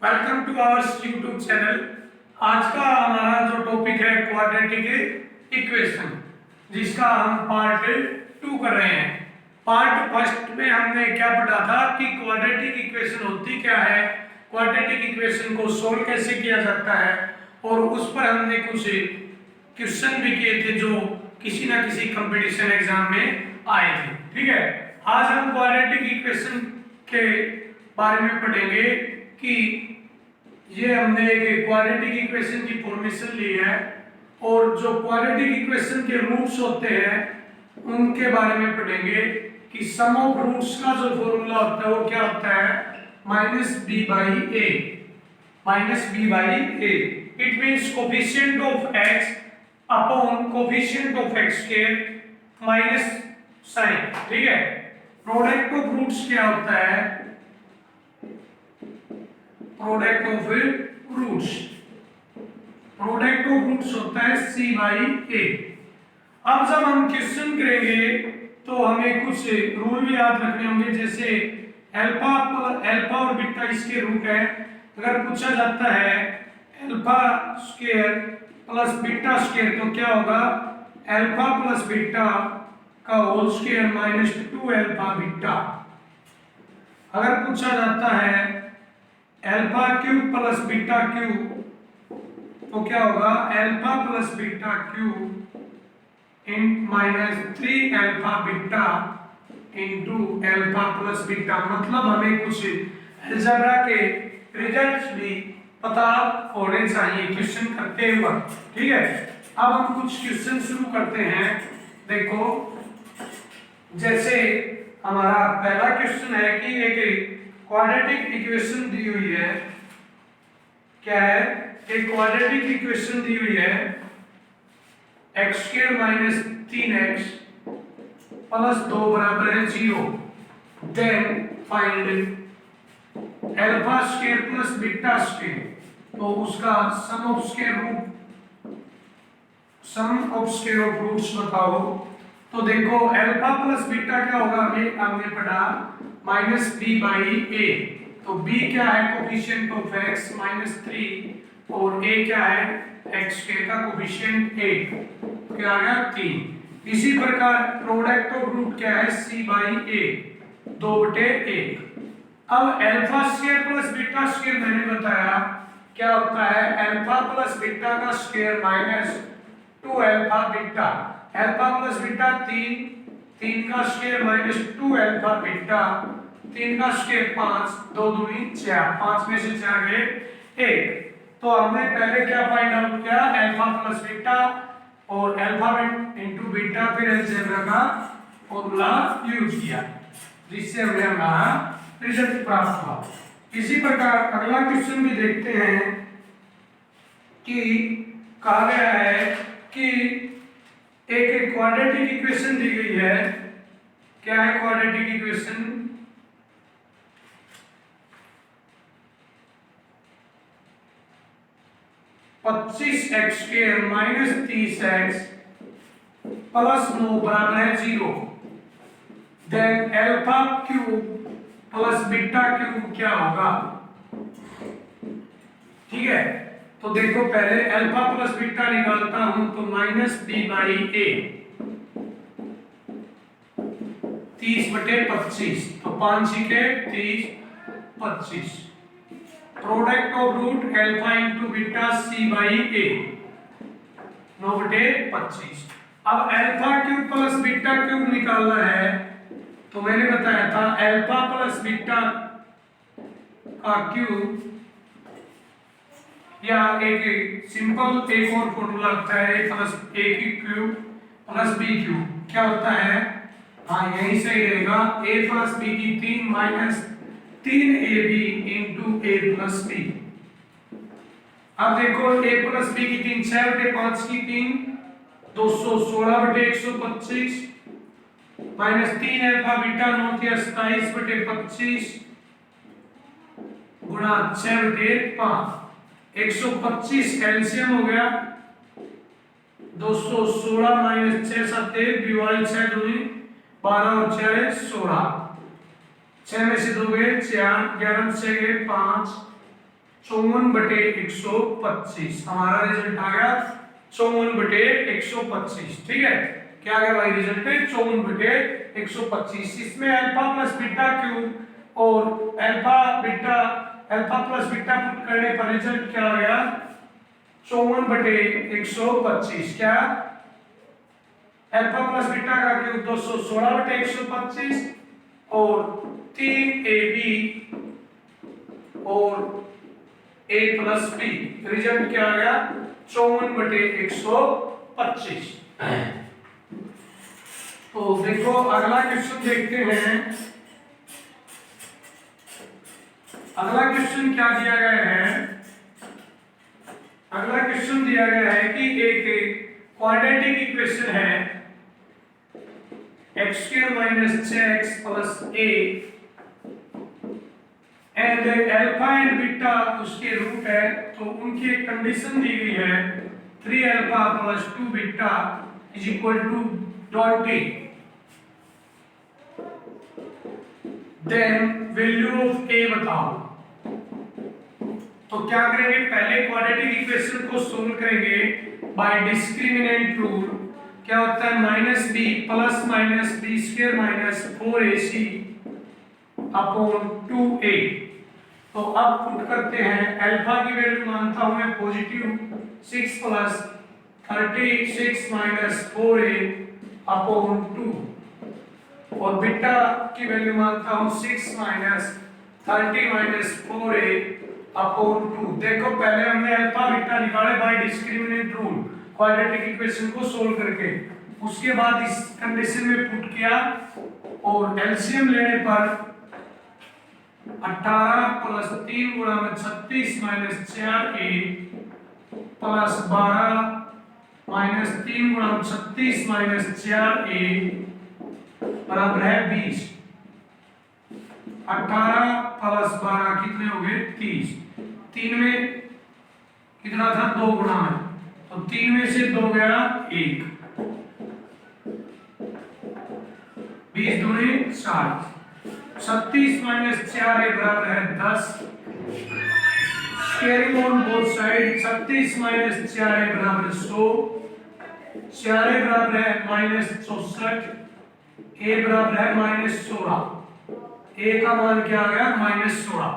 Welcome to our YouTube channel. आज का हमारा जो टॉपिक है क्वाड्रेटिक इक्वेशन, जिसका हम पार्ट 2 कर रहे हैं। पार्ट फर्स्ट में हमने क्या पढ़ा था कि क्वाड्रेटिक इक्वेशन होती क्या है, क्वाड्रेटिक इक्वेशन को सोल्व कैसे किया जाता है, और उस पर हमने कुछ क्वेश्चन भी किए थे जो किसी ना किसी कंपटीशन एग्जाम में आए थे। ठीक है, आज हम क्वाड्रेटिक इक्वेशन के बारे में पढ़ेंगे कि ये हमने एक क्वाड्रेटिक इक्वेशन की फॉर्मेशन ली है, और जो क्वाड्रेटिक इक्वेशन के रूट्स होते हैं उनके बारे में पढ़ेंगे कि सम ऑफ रूट्स का जो फॉर्मूला होता है वो क्या होता है, -b/a। It means coefficient of x upon coefficient of x square minus sign. ठीक है, प्रोडक्ट ऑफ रूट्स क्या होता है, प्रोडक्ट ऑफ रूट्स होता है c/a। अब जब हम क्वेश्चन करेंगे तो हमें कुछ रूल भी याद रखने होंगे, जैसे अल्फा और बीटा इसके रूट है। अगर पूछा जाता है alpha square plus beta square तो क्या होगा, अल्फा प्लस बीटा का whole square minus 2 alpha beta. अगर पूछा जाता है alpha cube plus beta cube तो क्या होगा, अल्फा प्लस बीटा क्यूब इन minus 3 alpha beta into alpha plus beta. मतलब हमें कुछ अलजेब्रा के रिजल्ट्स भी पता होने चाहिए क्वेश्चन करते वक्त। ठीक है, अब हम कुछ क्वेश्चन शुरू करते हैं। देखो, जैसे हमारा पहला क्वेश्चन है कि एक क्वाड्रेटिक इक्वेशन दी हुई है। क्या है, एक क्वाड्रेटिक इक्वेशन दी हुई है x² माइनस 3x प्लस 2 बराबर है 0। Then find alpha square plus beta square, तो उसका sum of square of roots बताओ। तो देखो अल्फा प्लस बीटा क्या होगा, हमने पढ़ा -b/a। तो b क्या है, कोफिशिएंट ऑफ x -3, और a क्या है, x² का कोफिशिएंट 8, क्या आ गया 3। इसी प्रकार प्रोडक्ट ऑफ रूट क्या है, c/a 2/1। अब alpha square plus beta square मैंने बताया क्या होता है, अल्फा प्लस बीटा का square minus 2 alpha beta. Alpha plus beta 3 का स्क्वायर माइनस 2 अल्फा बीटा, 3 का स्क्वायर 5, 2 दूनी 4, 5 में से 4 गए 1। तो हमने पहले क्या फाइंड आउट किया, अल्फा प्लस बीटा और अल्फा इंटू बीटा, फिर अलजेब्रा का फॉर्मूला यूज किया, जिससे हमें हमारा रिजल्ट प्राप्त हुआ। इसी प्रकार अगला क्वेश्चन भी देखते हैं कि कहा गया है कि एक क्वाड्रेटिक इक्वेशन दी गई है। क्या है quadratic equation, (25x² minus 30x plus 9 बराबर है 0। Then alpha cube plus beta cube क्या होगा। ठीक है, तो देखो पहले अल्फा प्लस बीटा निकालता हूं तो -b/a 30/25, तो 5 के 30 25। Product of root alpha into beta c/a 9/25। अब alpha cube plus beta cube निकालना है, तो मैंने बताया था अल्फा प्लस बीटा का क्यूब, या एक सिंपल एक और फॉर्मूला होता है a प्लस a की क्यूब प्लस b क्यूब। क्या होता है, हाँ यही सही रहेगा, a प्लस b की 3 minus 3ab into a plus b। अब देखो a प्लस b की 3 6/5 की 3 216/125 माइनस 3 अल्फा बीटा 9 के 27/25 गुणा 6/5 125 एलसीएम हो गया 216 माइनस 6 7 डिवाइड 6 दूनी 12 और 4 16, 6 में से 2 गए 4, 11 से गए 5, 54/125 हमारा रिजल्ट आ गया 54/125। ठीक है, क्या आ गया भाई रिजल्ट 54/125। इसमें अल्फा प्लस बीटा क्यूब और अल्फा प्लस बीटा पुट करने पर रिजल्ट क्या आ गया 54/125। क्या अल्फा प्लस बीटा का क्यूब 216/125 और 3ab और a प्लस बी, रिजल्ट क्या आ गया 54/125। तो देखो अगला क्वेश्चन देखते हैं। अगला क्वेश्चन क्या दिया गया है, अगला क्वेश्चन दिया गया है कि एक क्वाड्रेटिक इक्वेशन है x² - 6x + a and alpha and beta उसके रूट है। तो उनकी एक कंडीशन दी गई है 3α + 2β = 20। देन वैल्यू ऑफ a बताओ। तो क्या करेंगे, पहले क्वाड्रेटिक इक्वेशन को सोल्व करेंगे बाय डिस्क्रिमिनेंट रूल। क्या होता है -b + -b² - 4ac upon 2a। तो अब पुट करते हैं, अल्फा की वैल्यू मानता हूं मैं पॉजिटिव 6 + 36 - 4a अपॉन 2 और बीटा की वैल्यू मानता हूं 6 - 30 - 4a अपॉन 2। देखो पहले हमने अल्फा बीटा निकाले by discriminant rule quadratic equation को सोल्व करके, उसके बाद इस कंडीशन में पुट किया और एलसीएम लेने पर 18 + 3 × 36 - 4a + 12 - 3 × 36 - 4a बराबर है 20। 18 + 12 कितने हो गए 30। 3 में कितना था 2 गुना में, तो 3 में से 2 गया 1, 20 दूनी 60। 36 - 4a बराबर है 10। Squaring on both side 36 - 4a बराबर 100। 4a बराबर है -64, a बराबर है -16। a का मान क्या आ गया -16।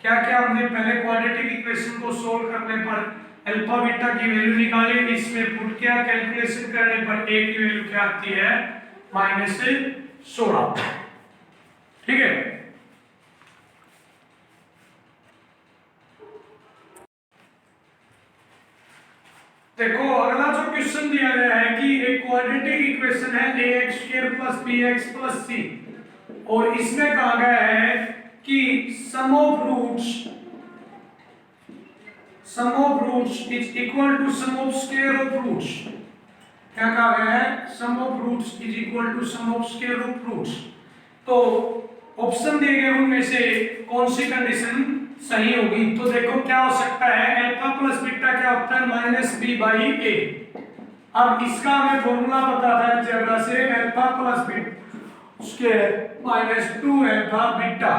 क्या क्या हमने पहले क्वाड्रेटिक इक्वेशन को सोल्व करने पर अल्फा बीटा की वैल्यू निकाली, इसमें पुट किया, कैलकुलेशन करने पर a की वैल्यू क्या आती है -16। ठीक है, देखो अगला जो क्वेश्चन दिया गया है कि एक क्वाड्रेटिक इक्वेशन है ax² + bx + c और इसमें कहा गया है कि sum of roots is equal to sum of square of roots. क्या कहा गया है, sum of roots is equal to sum of square of roots. तो ऑप्शन दिए गए उनमें से कौन सी कंडीशन सही होगी। तो देखो क्या हो सकता है, अल्फा प्लस बीटा क्या होता है -b/a। अब इसका हमें फॉर्मूला पता था अलजेब्रा से, अल्फा प्लस बीटा उसके -2 अल्फा बीटा।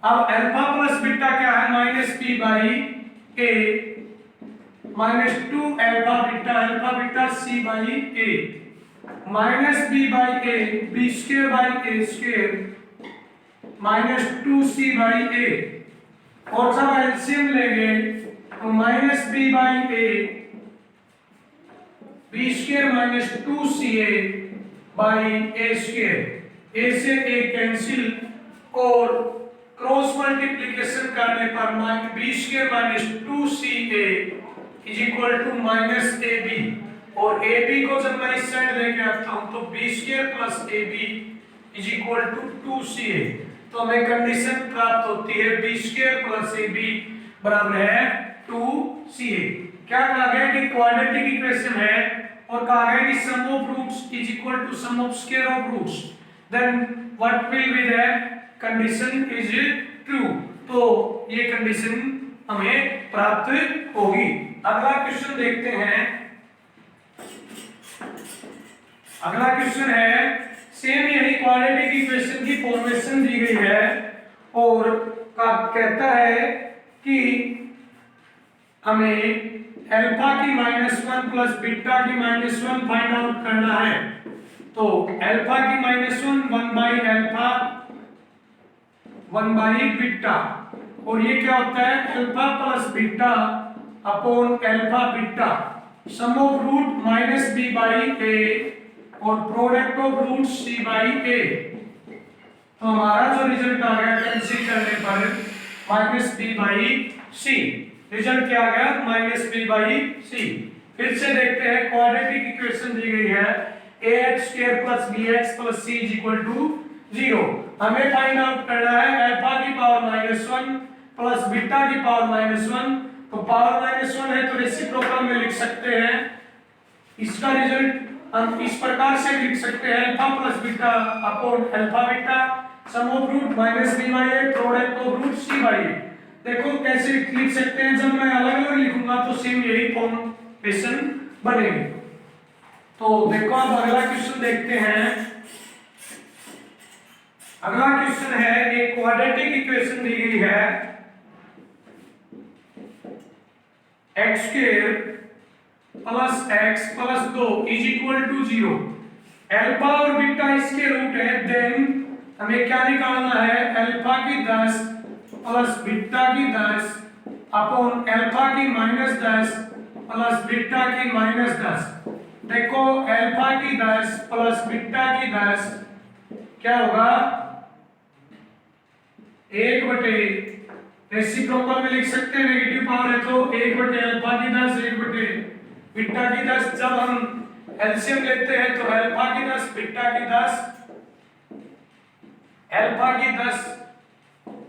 अब अल्फा प्लस बीटा क्या है -b/a -2 alpha beta c/a -b/a b²/a² -2c/a और जब एलसीएम लेंगे तो -b/a b² - 2ca/a², a से a कैंसिल और क्रॉस मल्टीप्लिकेशन करने पर b² - 2ca = -ab और ab को जब मैं इस साइड लेके आता हूं तो b² + ab = 2ca। तो हमें कंडीशन प्राप्त होती है b² + ab बराबर है 2ca। क्या कहा गया कि क्वाड्रेटिक इक्वेशन है और कहा गया कि sum of roots is equal to sum of square of roots, then what will be the condition is true. तो ये कंडीशन हमें प्राप्त होगी। अगला क्वेश्चन देखते हैं। अगला क्वेश्चन है सेम यही क्वाड्रेटिक इक्वेशन की फॉर्मेशन दी गई है और कहता है कि हमें अल्फा की -1 प्लस बीटा की -1 फाइंड आउट करना है। तो अल्फा की -1 1 बाई अल्फा 1 बाई बीटा, और ये क्या होता है alpha plus beta upon alpha beta, sum of root minus b by a और product of root c by a. तो हमारा जो रिजल्ट आ गया कैंसिल करने पर minus b by c, result क्या आ गया माइनस बी बाई सी। फिर से देखते हैं क्वाड्रेटिक इक्वेशन दी गई है ax² plus bx plus c is equal to 0। हमें फाइंड आउट करना है अल्फा की पावर -1 प्लस बीटा की पावर -1। तो पावर -1 है तो रेसिप्रोकल में लिख सकते हैं। इसका रिजल्ट हम इस प्रकार से लिख सकते हैं alpha plus beta upon alpha beta sum of root minus b by a product of root c by a. देखो कैसे लिख सकते हैं, जब मैं अलग अलग लिखूंगा तो सेम यही फॉर्मेशन बनेगी। तो देखो अब अगला क्वेश्चन देखते हैं। अगला क्वेश्चन है एक क्वाड्रेटिक इक्वेशन दी गई है x² plus x plus 2 is equal to 0। Alpha और बीटा इसके रूट है, देन हमें क्या निकालना है अल्फा की 10 प्लस बीटा की 10 अपॉन अल्फा की -10 प्लस बीटा की -10। देखो अल्फा की 10 प्लस बीटा की 10 क्या होगा 1/, रेसिप्रोकल में लिख सकते हैं, नेगेटिव पावर है तो 1/, अल्फा की 10 1/, बीटा की 10। जब हम एलसीएम लेते हैं तो अल्फा की 10 बीटा की 10, अल्फा की 10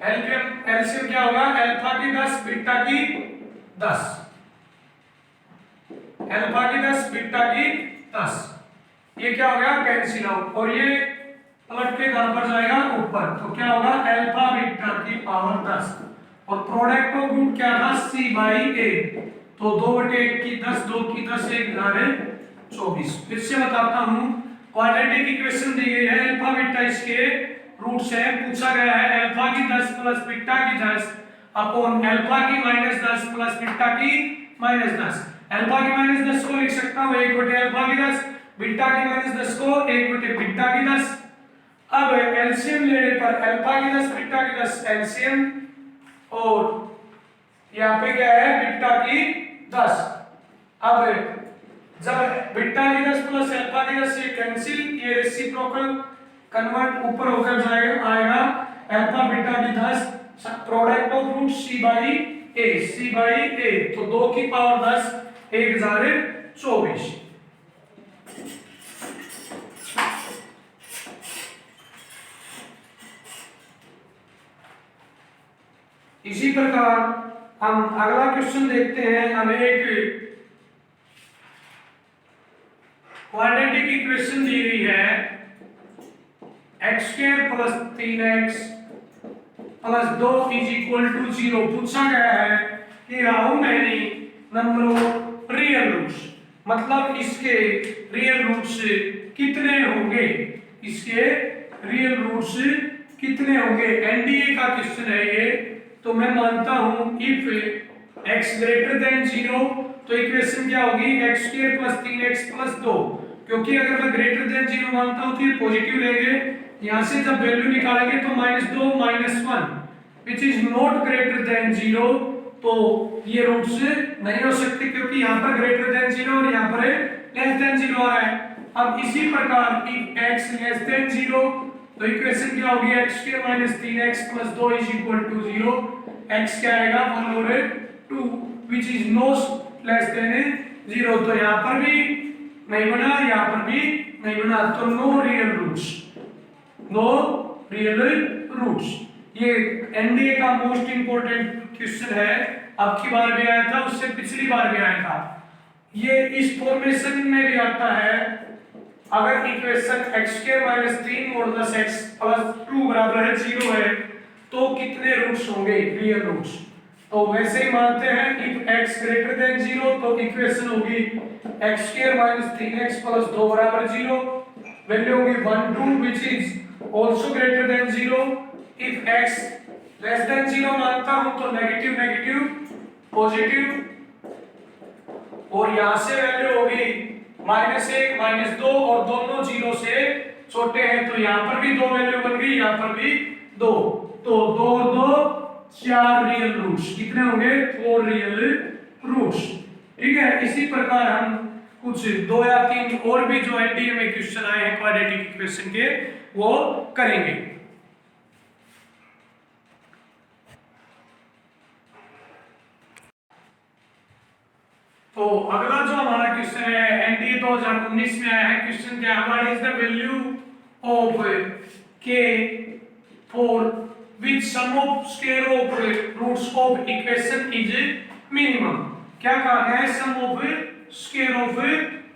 एलसीएम क्या होगा अल्फा की 10 बीटा की 10, अल्फा की 10 बीटा की 10। ये क्या हो गया कैंसिल आउट, और ये पलट के घर पर जाएगा ऊपर, तो क्या होगा अल्फा बीटा की पावर 10 और प्रोडक्ट ऑफ रूट क्या था c बाई ए। तो 2/1 की 10 2 की 10 1 24। फिर से बताता हूं क्वाड्रेटिक इक्वेशन दी गई है अल्फा बीटा इसके रूट्स है, पूछा गया है अल्फा की 10 प्लस बीटा की 10 अपॉन अल्फा की -10 प्लस बीटा की -10। अल्फा की -10 को लिख सकता हूं 1/, अल्फा की 10, बीटा की -10 को 1/, बीटा की 10। अब एलसीएम लेने पर अल्फा की 10 बीटा की 10 एलसीएम, और यहाँ पे क्या है बीटा की 10। अब जब बीटा की 10 प्लस अल्फा की 10 ये कैंसिल, ये रेसिप्रोकल कन्वर्ट ऊपर होकर जाएगा आएगा अल्फा बीटा की 10 product of root c by a. तो 2 की पावर 10 1024। इसी प्रकार हम अगला क्वेश्चन देखते हैं। हमें एक क्वाड्रेटिक इक्वेशन दी गई है x² plus 3x plus 2 is equal to 0। पूछा गया है कि how many number of real roots, मतलब इसके रियल रूट्स कितने होंगे, इसके रियल रूट्स कितने होंगे। एनडीए का क्वेश्चन है ये। तो मैं मानता हूं इफ x ग्रेटर देन 0 तो इक्वेशन क्या होगी x² प्लस 3x प्लस 2, क्योंकि अगर मैं ग्रेटर देन 0 मानता हूं तो ये पॉजिटिव लेंगे, यहां से जब वैल्यू निकालेंगे तो -2 -1 which is not greater than 0, तो ये रूट्स नहीं हो सकते क्योंकि यहां पर ग्रेटर देन 0 और यहां पर लेस देन 0 आ रहा है। अब इसी प्रकार इफ x लेस देन 0 तो इक्वेशन क्या होगी x² minus 3x plus 2 is equal to 0। x क्या आएगा 1 और 2 which is no less than 0। तो यहाँ पर भी नहीं बना, यहाँ पर भी नहीं बना, तो no real roots, no real roots. ये एनडीए का मोस्ट इंपोर्टेंट क्वेश्चन है, अब की बार भी आया था, उससे पिछली बार भी आया था। ये इस फॉर्मेशन में भी आता है अगर equation x² minus 3 modulus x plus 2 बराबर है 0 है तो कितने रूट्स होंगे रियल रूट्स। तो वैसे ही मानते हैं इफ x ग्रेटर देन 0 तो इक्वेशन होगी x² minus 3x प्लस 2 बराबर 0, वैल्यू होगी 1 2 which is also greater than 0। If x less than 0 मानता हूं तो नेगेटिव नेगेटिव पॉजिटिव और यहाँ से वैल्यू होगी -1 -2 और दोनों 0 से छोटे हैं, तो यहाँ पर भी 2 वैल्यू बन गई, यहाँ पर भी 2, तो 2 और 2 4 रियल रूट्स। कितने होंगे? 4 रियल रूट्स। ठीक है, इसी प्रकार हम कुछ 2 या 3 और भी जो एनडीए में क्वेश्चन आए हैं क्वाड्रेटिक इक्वेशन के वो करेंगे। तो अगला जो हमारा क्वेश्चन है एनडीए 2019 में आया है, क्वेश्चन क्या है? What is the value of k for which sum of square of roots of equation is minimum. क्या कहा गया है? Sum of square of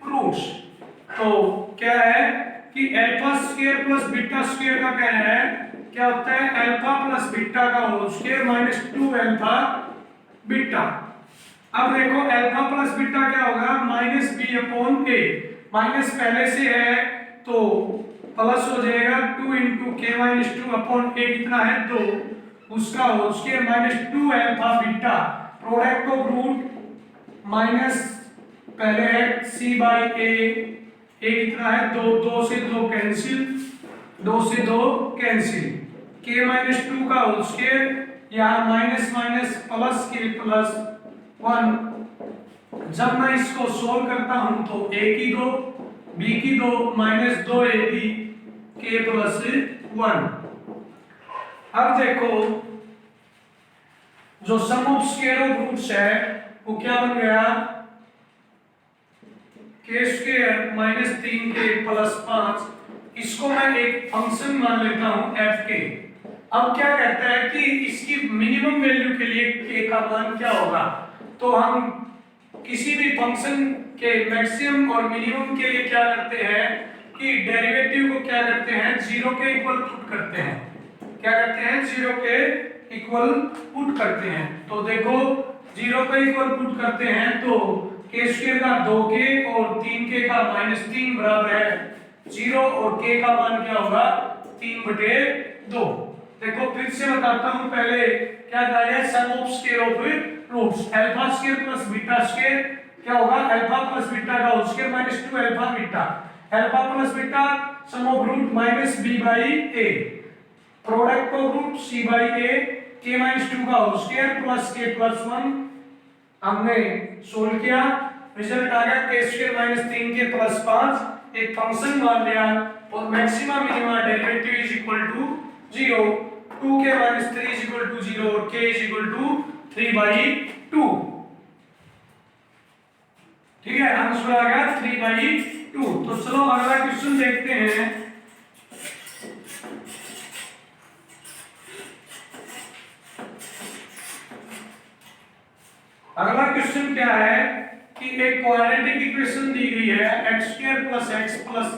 roots. तो क्या है कि alpha square plus beta square का क्या है, क्या होता है? अल्फा प्लस बीटा का whole square minus 2 alpha beta. अब देखो अल्फा प्लस बीटा क्या होगा? Minus b upon a. Minus पहले से है तो प्लस हो जाएगा 2 इंटू के माइनस 2 अपॉन ए कितना है? 2, उसका whole square minus 2 alpha beta. Product of root minus पहले है सी बाई ए कितना है? 2, 2 से 2 कैंसिल, 2 से 2 कैंसिल, के माइनस 2 का होल स्क्वायर, यहाँ माइनस माइनस प्लस के प्लस 1। जब मैं इसको सोल्व करता हूं तो a की 2 b की 2 माइनस 2ab के प्लस 1। अब देखो जो सम ऑफ स्क्वायर ऑफ रूट्स है वो क्या बन गया? के स्क्वायर माइनस 3k प्लस 5। इसको मैं एक फंक्शन मान लेता हूं f के। अब क्या कहता है कि इसकी मिनिमम वैल्यू के लिए k का मान क्या होगा? तो हम किसी भी फंक्शन के मैक्सिमम और मिनिमम के लिए क्या करते हैं कि डेरिवेटिव को क्या करते हैं? 0 के इक्वल पुट करते हैं। क्या करते हैं? 0 के इक्वल पुट करते हैं। तो देखो 0 के इक्वल पुट करते हैं तो k स्क्वायर का 2k और 3k का -3 बराबर है 0 और k का मान क्या होगा? 3/2। देखो फिर से बताता हूं, पहले क्या कहा है? Sum of square of roots. Alpha square plus beta square क्या होगा? अल्फा प्लस बीटा का whole square minus 2 alpha beta. Alpha plus beta sum of root minus b by a। Product of root c by a k minus 2 का whole square plus k plus 1। हमने solve किया, result आ गया k square minus 3k plus 5। एक function मान लिया और maxima minima derivative is equal to 0। 2k minus 3 is equal to 0 और k इज इक्वल टू 3/2। ठीक है, आंसर आ गया 3/2। तो चलो अगला क्वेश्चन देखते हैं। अगला क्वेश्चन क्या है कि एक क्वाड्रेटिक इक्वेशन दी गई है x² + x +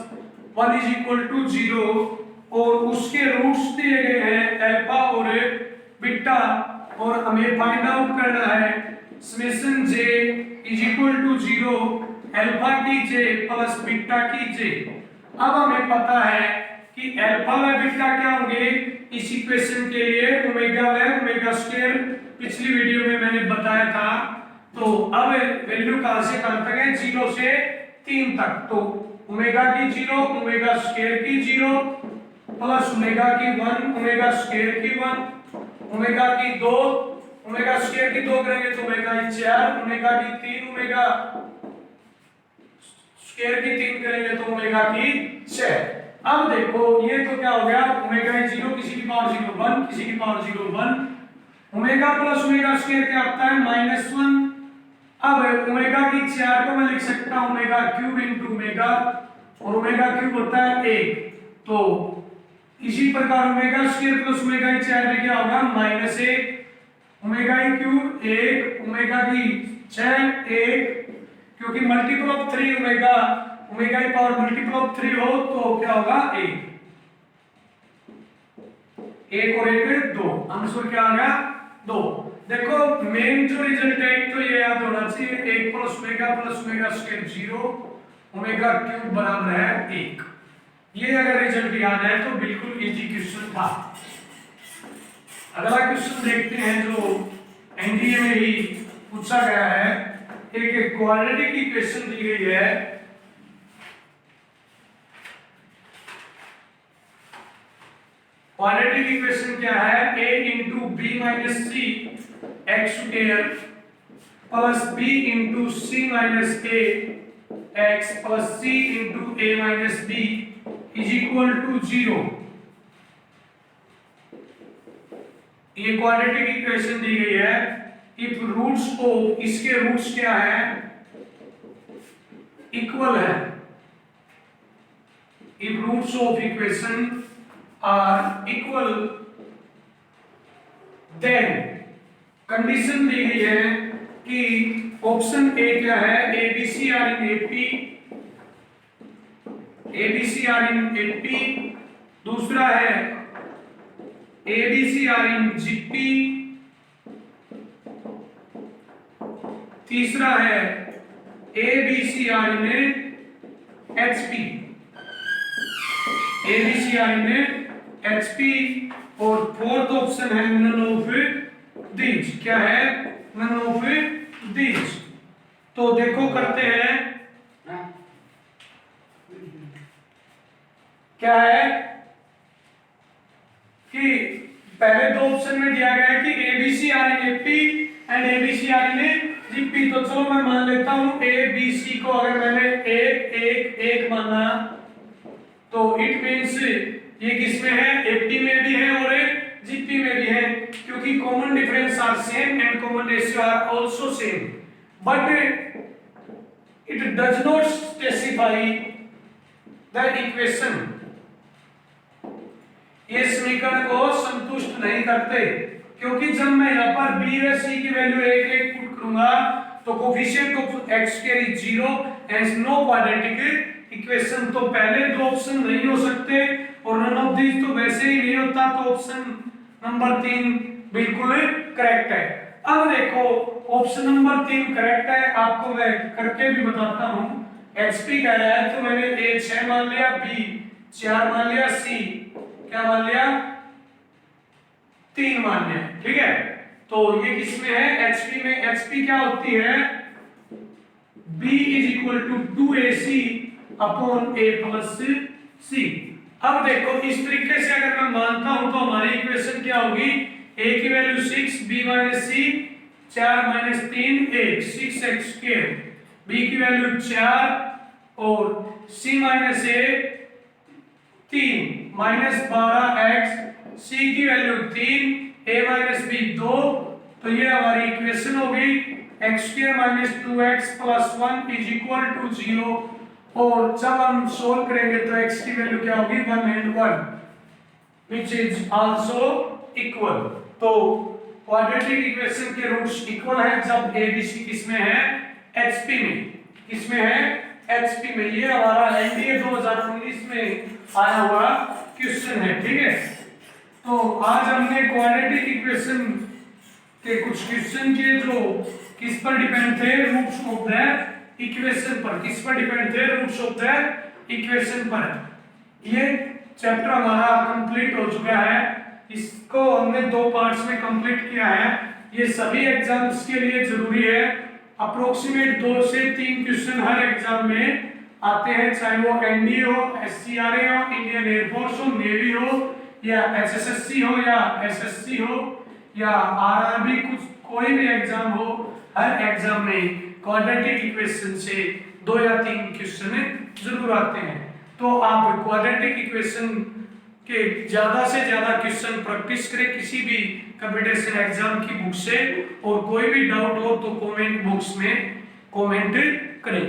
1 = 0 और उसके रूट्स दिए गए हैं अल्फा और बीटा और हमें फाइंड आउट करना है समेशन j = 0 अल्फा की j प्लस बीटा की j। अब हमें पता है कि अल्फा व बीटा क्या होंगे इस इक्वेशन के लिए? ओमेगा व ओमेगा स्क्वायर। पिछली वीडियो में मैंने बताया था। तो अब वैल्यू कहां से कहां तक है? 0 से 3 तक। तो ओमेगा की 0 ओमेगा स्क्वायर की 0 प्लस ओमेगा की 1 ओमेगा स्क्वायर की 1 ओमेगा की 2 ओमेगा स्क्वायर की 2 करेंगे तो ओमेगा की 4 ओमेगा की 3 ओमेगा स्क्वायर की 3 करेंगे तो ओमेगा की 6। अब देखो ये तो क्या हो गया? ओमेगा 0 किसी की पावर 0 1 किसी की power 0 1 omega plus omega square क्या होता है? -1। अब ओमेगा की 4 को मैं लिख सकता हूं ओमेगा क्यूब इनटू ओमेगा और ओमेगा क्यूब होता है 1। तो इसी प्रकार ओमेगा स्क्वायर प्लस ओमेगा की 4 में क्या होगा? -1 ओमेगा क्यूब 1 ओमेगा की 6 1 क्योंकि मल्टीपल ऑफ 3 ओमेगा ओमेगा की पावर मल्टीपल ऑफ 3 हो तो क्या होगा? 1 और 1 2। आंसर क्या आ गया? 2। देखो मेन जो रिजल्ट है तो ये याद होना चाहिए 1 plus omega square 0 omega cube बराबर है 1। ये अगर रिजल्ट याद है तो बिल्कुल इजी क्वेश्चन था। अगला क्वेश्चन देखते हैं जो एनडीए में ही पूछा गया है। एक क्वाड्रेटिक इक्वेशन दी गई है, क्वाड्रेटिक इक्वेशन क्या है, a into b minus c x square plus b into c minus a x plus c into a minus b is equal to 0। ये क्वाड्रेटिक इक्वेशन दी गई है। इफ रूट्स ऑफ, इसके रूट्स क्या है, equal है। If roots of equation are equal, then condition दी गई है कि ऑप्शन ए क्या है, a b c are in AP, a b c are in AP, दूसरा है a b c are in GP, तीसरा है a b c are in HP, a b c are in HP, और fourth option है none of these. क्या है, none of these. तो देखो करते हैं, क्या है कि पहले दो ऑप्शन में दिया गया है कि a b c are in AP and a b c are in GP. तो चलो मैं मान लेता हूं ए बी सी को अगर मैंने एक एक एक माना तो इट मींस ये किसमें है, एपी में भी है और जीपी में भी है, क्योंकि common difference are same and common ratio are also same, but it does not specify the equation. ये समीकरण को संतुष्ट नहीं करते, क्योंकि जब मैं यहाँ पर बी व सी की वैल्यू एक एक पुट करूंगा तो coefficient of x square is 0 and no quadratic equation. तो पहले दो ऑप्शन नहीं हो सकते और नन ऑफ दीज तो वैसे ही नहीं होता, तो ऑप्शन नंबर 3 बिल्कुल करेक्ट है। अब देखो ऑप्शन नंबर 3 करेक्ट है, आपको मैं करके भी बताता हूं। एचपी कह रहा है तो मैंने ए 6 मान लिया, बी 4 मान लिया, सी क्या मान लिया, 3 मान लिया, ठीक है। तो ये किसमें है, एचपी में। एचपी क्या होती है, b is equal to 2ac upon a plus c। अब देखो इस तरीके से अगर मैं मानता हूं तो हमारी इक्वेशन क्या होगी, a की value 6, b minus c 4 minus 3 1 6x square, b की वैल्यू 4 और c minus a 3 minus 12x, c की वैल्यू 3, a माइनस b 2। तो ये हमारी इक्वेशन हो गई x square minus 2x plus 1 is equal to 0। और जब हम सोल्व करेंगे तो x की वैल्यू क्या होगी, 1 and 1 which is also equal। तो क्वाड्रेटिक इक्वेशन के रूट्स इक्वल है जब a b c किसमें है, hp में। किसमें है, hp में। ये हमारा एनडीए 2019 में आया हुआ क्वेश्चन है, ठीक है। तो आज हमने क्वाड्रेटिक इक्वेशन के कुछ क्वेश्चन किए जो किस पर डिपेंड थे, रूट्स ऑफ द इक्वेशन पर। किस पर डिपेंड थे, रूट्स ऑफ द इक्वेशन पर। ये चैप्टर हमारा कंप्लीट हो चुका है, इसको हमने 2 पार्ट्स में कंप्लीट किया है। ये सभी एग्जाम्स के लिए जरूरी है, अप्रोक्सीमेट 2 से 3 क्वेश्चन हर एग्जाम में आते हैं, चाहे वो एनडीए हो, एससीआरए हो, इंडियन एयरफोर्स हो, नेवी हो, या एसएससी हो, या एसएससी हो, या आरआरबी, कुछ कोई भी एग्जाम हो, हर एग्जाम में क्वाड्रेटिक इक्वेशन से 2 या 3 क्वेश्चन जरूर आते हैं। तो आप क्वाड्रेटिक इक्वेशन के ज्यादा से ज्यादा क्वेश्चन प्रैक्टिस करें किसी भी कंपटीशन एग्जाम की बुक से, और कोई भी डाउट हो तो कमेंट बॉक्स में कमेंट करें।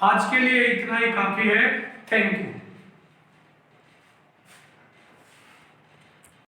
आज के लिए इतना ही काफी है। Thank you.